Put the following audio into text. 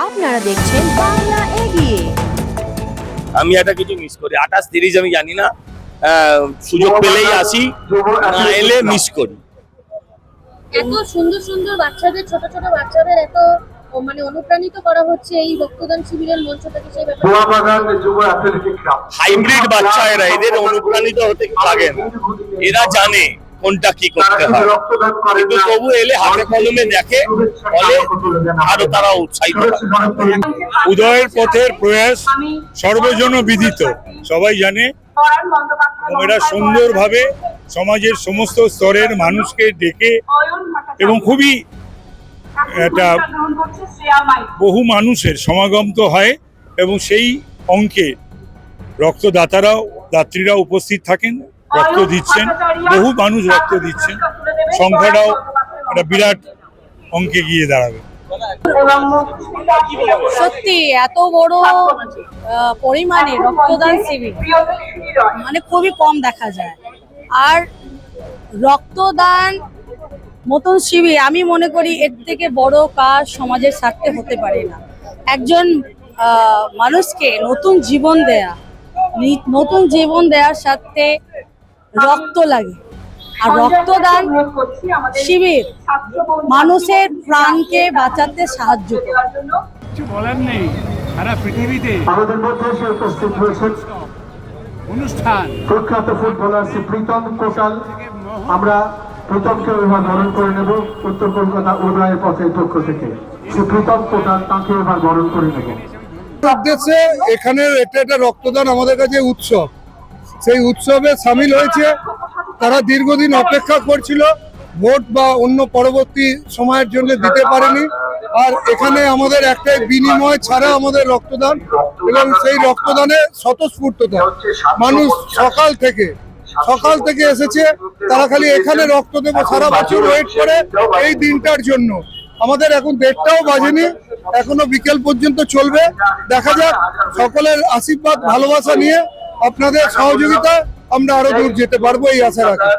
আপনারা দেখছেন বাংলা এগিয়ে। আমি একটা কিছু মিস করি 28-30 আমি জানি না, সুযোগ পেলেই আসি, না এলে মিস করি। এত সুন্দর সুন্দর বাচ্চাদের, ছোট ছোট বাচ্চাদের এত মানে অনুপ্রাণিত করা হচ্ছে এই রক্তদান শিবিরের মঞ্চ থেকে, সেই ব্যাপারে হাইব্রিড বাচ্চা এদের অনুপ্রাণিত হতে লাগে না, এরা জানে কোনটা কি করতে হয়, কিন্তু তবু এলে হাতে কলমে দেখে, ফলে আরো তারা উৎসাহিত হয়। উদয়ের পথের প্রয়াস সর্বজন বিদিত, সবাই জানে। এরা সুন্দরভাবে সমাজের সমস্ত স্তরের মানুষকে ডেকে এবং খুবই একটা বহু মানুষের সমাগম তো হয় এবং সেই অঙ্কে দাত্রীরা উপস্থিত থাকেন, রক্ত দিচ্ছেন, বহু মানুষ রক্ত দিচ্ছেন, সংখ্যাটাও একটা বিরাট অঙ্কে গিয়ে দাঁড়াবে। সত্যি এত বড় পরিমাণে রক্তদান শিবির মানে খুবই কম দেখা যায়। আর রক্তদান মতন শিবির আমি মনে করি এর থেকে বড় কাজ সমাজের স্বার্থে হতে পারে না। একজন মানুষকে নতুন জীবন দেওয়ার সাথে রক্ত লাগে। আর রক্তদান শিবির মানুষের প্রাণকে বাঁচাতে সাহায্য করে। কিছু বলার নেই, সারা পৃথিবীতে আমাদের মধ্যে এসে উপস্থিত হয়েছেন অনুষ্ঠান প্রখ্যাত ফুটবলার শ্রী প্রীতম কোটাল। আমরা প্রীতমকে এবার বরণ করে নেব উত্তর কলকাতা উদয়ের পথের পক্ষ থেকে। শ্রী প্রীতম কোটাল, তাকে এবার বরণ করে নেব। উদ্দেশ্যে এখানে এটা একটা রক্তদান আমাদের কাছে উৎসব, সেই উৎসবে সামিল হয়েছে তারা। দীর্ঘদিন অপেক্ষা করছিল, ভোট বা অন্য পরবর্তী সময়ের জন্য দিতে পারেনি। আর এখানে আমাদের একটাই বিনিময় ছাড়া আমাদের রক্তদান, এবং সেই রক্তদানে স্বতঃস্ফূর্ততা মানুষ সকাল থেকে এসেছে। তারা খালি এখানে রক্ত দেবো সারা বছর ওয়েট করে এই দিনটার জন্য। আমাদের এখন 1:30টাও বাজেনি, এখনো বিকেল পর্যন্ত চলবে। দেখা যাক, সকলের আশীর্বাদ ভালোবাসা নিয়ে আপনাদের সহযোগিতা আমরা আরো দূর যেতে পারবো এই আশা রাখি।